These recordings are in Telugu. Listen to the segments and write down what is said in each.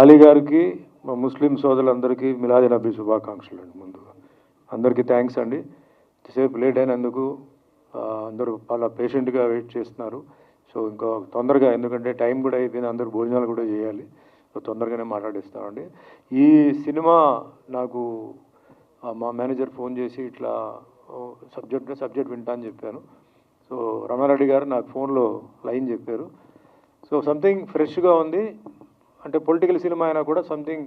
ఆలీ గారికి మా ముస్లిం సోదరులందరికీ మిలాది నబీ శుభాకాంక్షలు అండి. ముందుగా అందరికీ థ్యాంక్స్ అండి. సేపు లేట్ అయినందుకు అందరూ చాలా పేషెంట్గా వెయిట్ చేస్తున్నారు. సో ఇంకా తొందరగా, ఎందుకంటే టైం కూడా అయిపోయింది, అందరూ భోజనాలు కూడా చేయాలి. సో తొందరగానే మాట్లాడిస్తామండి. ఈ సినిమా నాకు మా మేనేజర్ ఫోన్ చేసి ఇట్లా సబ్జెక్ట్ వింటా అని చెప్పాను. సో రమణారెడ్డి గారు నాకు ఫోన్లో లైన్ చెప్పారు. సో సంథింగ్ ఫ్రెష్గా ఉంది, అంటే పొలిటికల్ సినిమా అయినా కూడా సంథింగ్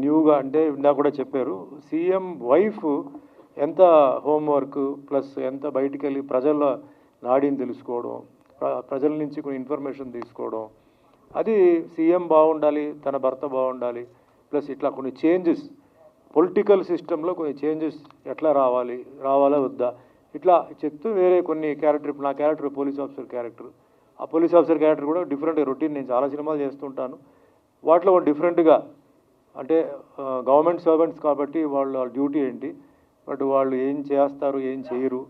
న్యూగా, అంటే ఇందాక కూడా చెప్పారు సీఎం వైఫ్ ఎంత హోంవర్క్ ప్లస్ ఎంత బయటికి వెళ్ళి ప్రజల నాడిని తెలుసుకోవడం, ప్రజల నుంచి కొన్ని ఇన్ఫర్మేషన్ తీసుకోవడం, అది సీఎం బాగుండాలి, తన భర్త బాగుండాలి, ప్లస్ ఇట్లా కొన్ని చేంజెస్ పొలిటికల్ సిస్టంలో కొన్ని చేంజెస్ ఎట్లా రావాలా వద్దా, ఇట్లా చెప్తూ వేరే కొన్ని క్యారెక్టర్, నా క్యారెక్టర్ పోలీస్ ఆఫీసర్ క్యారెక్టర్, ఆ పోలీస్ ఆఫీసర్ క్యారెక్టర్ కూడా డిఫరెంట్ రొటీన్. నేను చాలా సినిమాలు చేస్తుంటాను, వాటిలో డిఫరెంట్గా, అంటే గవర్నమెంట్ సర్వెంట్స్ కాబట్టి వాళ్ళ డ్యూటీ ఏంటి, బట్ వాళ్ళు ఏం చేస్తారు ఏం చేయరు,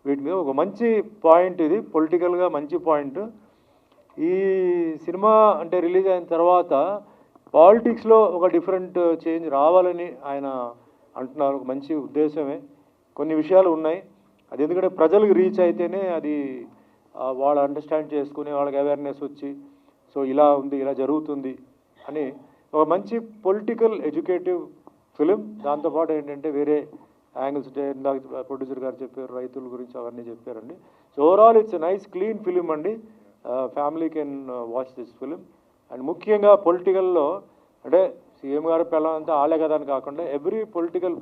వీటి మీద ఒక మంచి పాయింట్, ఇది పొలిటికల్గా మంచి పాయింట్. ఈ సినిమా అంటే రిలీజ్ అయిన తర్వాత పాలిటిక్స్లో ఒక డిఫరెంట్ చేంజ్ రావాలని ఆయన అంటున్నారు. ఒక మంచి ఉద్దేశమే. కొన్ని విషయాలు ఉన్నాయి, అది ఎందుకంటే ప్రజలకు రీచ్ అయితేనే అది వాళ్ళు అండర్స్టాండ్ చేసుకుని వాళ్ళకి అవేర్నెస్ వచ్చి, సో ఇలా ఉంది, ఇలా జరుగుతుంది అని ఒక మంచి పొలిటికల్ ఎడ్యుకేటివ్ ఫిలిం. దాంతోపాటు ఏంటంటే వేరే యాంగిల్స్, ఇందాక ప్రొడ్యూసర్ గారు చెప్పారు, రైతుల గురించి అవన్నీ చెప్పారండి. So overall it's nice clean film అండి. Family can watch this film. And ముఖ్యంగా పొలిటికల్లో అంటే సీఎం గారు పిల్లలంతా ఆలే కదా అని కాకుండా ఎవ్రీ పొలిటికల్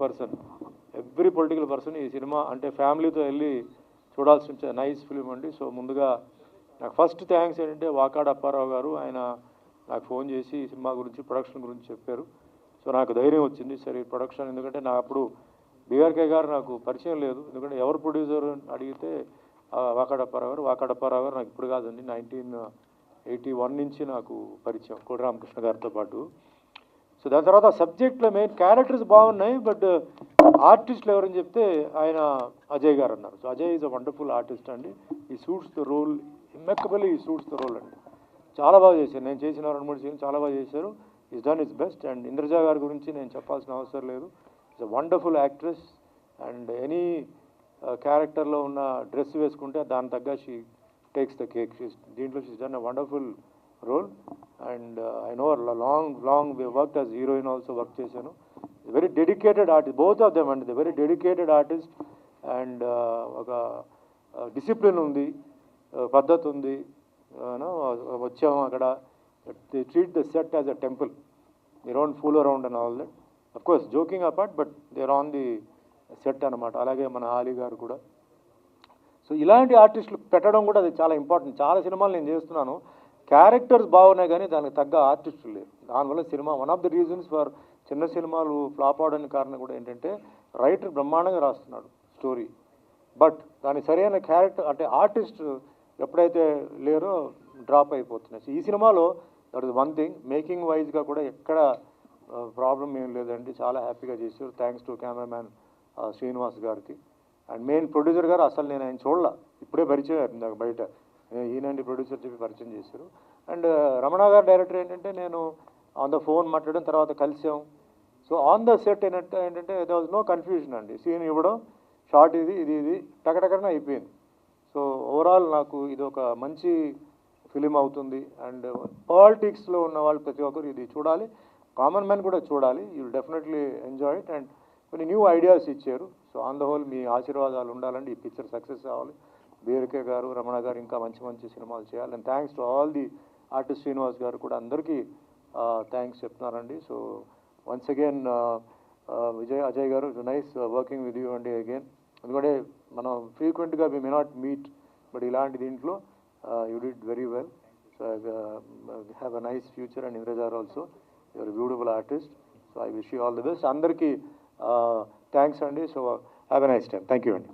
పర్సన్ ఈ సినిమా అంటే ఫ్యామిలీతో వెళ్ళి చూడాల్సిన నైస్ ఫిలిం అండి. సో ముందుగా నాకు ఫస్ట్ థ్యాంక్స్ ఏంటంటే వాకాడ అప్పారావు గారు, ఆయన నాకు ఫోన్ చేసి ఈ సినిమా గురించి, ప్రొడక్షన్ గురించి చెప్పారు. సో నాకు ధైర్యం వచ్చింది, సరే ప్రొడక్షన్, ఎందుకంటే నాకు అప్పుడు బీఆర్కే గారు నాకు పరిచయం లేదు, ఎందుకంటే ఎవరు ప్రొడ్యూసర్ అడిగితే వాకాడ అప్పారావు గారు నాకు ఇప్పుడు కాదండి, 1981 నుంచి నాకు పరిచయం, కోడి రామకృష్ణ గారితో పాటు. సో దాని తర్వాత సబ్జెక్ట్లో మెయిన్ క్యారెక్టర్స్ బాగున్నాయి, బట్ ఆర్టిస్టులు ఎవరని చెప్తే ఆయన అజయ్ గారు అన్నారు. So Ajay is a wonderful artist అండి. ఈ సూట్స్ ద రోల్, ఇమ్మెక్కబుల్లీ ఈ సూట్స్ ద రోల్ అండి. చాలా బాగా చేశారు, నేను చేసిన 2-3 సీన్లు చాలా బాగా చేశారు. He's done his best. And Indraja గారి గురించి నేను చెప్పాల్సిన అవసరం లేదు, is a wonderful actress. And any క్యారెక్టర్లో ఉన్న డ్రెస్ వేసుకుంటే దాని తగ్గ షీ టేక్స్ ద కేక్. దీంట్లో she's done a wonderful role. And I know long work as heroine also work చేశాను. Very dedicated artist, both of them అండి, వెరీ డెడికేటెడ్ ఆర్టిస్ట్. అండ్ ఒక డిసిప్లిన్ ఉంది, పద్ధతి ఉంది. వచ్చాము అక్కడ, they treat the set as a temple, they don't fool around and all that. Of course joking apart, but they are on the set అనమాట. అలాగే మన ఆలీ గారు కూడా. సో ఇలాంటి ఆర్టిస్టులు పెట్టడం కూడా అది చాలా ఇంపార్టెంట్. చాలా సినిమాలు నేను చేస్తున్నాను, క్యారెక్టర్స్ బాగున్నాయి కానీ దానికి తగ్గ ఆర్టిస్టులు లేరు. దానివల్ల cinema one of the reasons for చిన్న సినిమాలు ఫ్లాప్ అవడానికి కారణం కూడా ఏంటంటే రైటర్ బ్రహ్మాండంగా రాస్తున్నాడు స్టోరీ, బట్ దాని సరైన క్యారెక్టర్ అంటే ఆర్టిస్ట్ ఎప్పుడైతే లేరో డ్రాప్ అయిపోతున్నాయి. సో ఈ సినిమాలో that is one thing. Making వైజ్గా కూడా ఎక్కడ ప్రాబ్లం ఏం లేదండి, చాలా హ్యాపీగా చేశారు. థ్యాంక్స్ టు కెమెరామ్యాన్ శ్రీనివాస్ గారికి. అండ్ మెయిన్ ప్రొడ్యూసర్ గారు అసలు నేను ఆయన చూడలే, ఇప్పుడే పరిచయం ఇందాక బయట, ఈయనండి ప్రొడ్యూసర్ చెప్పి పరిచయం చేశారు. అండ్ రమణ గారు డైరెక్టర్ ఏంటంటే నేను ఆన్ ద ఫోన్ మాట్లాడిన తర్వాత కలిసాం. సో ఆన్ ద సెట్ ఏంటంటే దే వాజ్ నో కన్ఫ్యూజన్ అండి, సీన్ ఇవ్వడం, షార్ట్ ఇది టకటకనే అయిపోయింది. సో ఓవరాల్ నాకు ఇది ఒక మంచి ఫిలిం అవుతుంది. అండ్ పాలిటిక్స్లో ఉన్న వాళ్ళు ప్రతి ఒక్కరు ఇది చూడాలి, కామన్ మ్యాన్ కూడా చూడాలి. You will definitely enjoy it. And కొన్ని న్యూ ఐడియాస్ ఇచ్చారు. సో ఆన్ ద హోల్ మీ ఆశీర్వాదాలు ఉండాలండి, ఈ పిక్చర్ సక్సెస్ అవ్వాలి. బీఆర్కే గారు, రమణ గారు ఇంకా మంచి సినిమాలు చేయాలి. And thanks to all the artist, Srinivas గారు కూడా అందరికీ థ్యాంక్స్ చెప్తున్నారండి. సో వన్స్ అగైన్ అజయ్ గారు, నైస్ వర్కింగ్ విత్ యూ అండి అగైన్. ఎందుకంటే మనం ఫ్రీక్వెంట్గా వి మే నాట్ మీట్, బట్ ఇలాంటి దీంట్లో you did very well. So have a nice future. And Indraja also your beautiful artist. So I wish you all the best. అందరికీ థ్యాంక్స్ అండి. So have a nice time. Thank you అండి.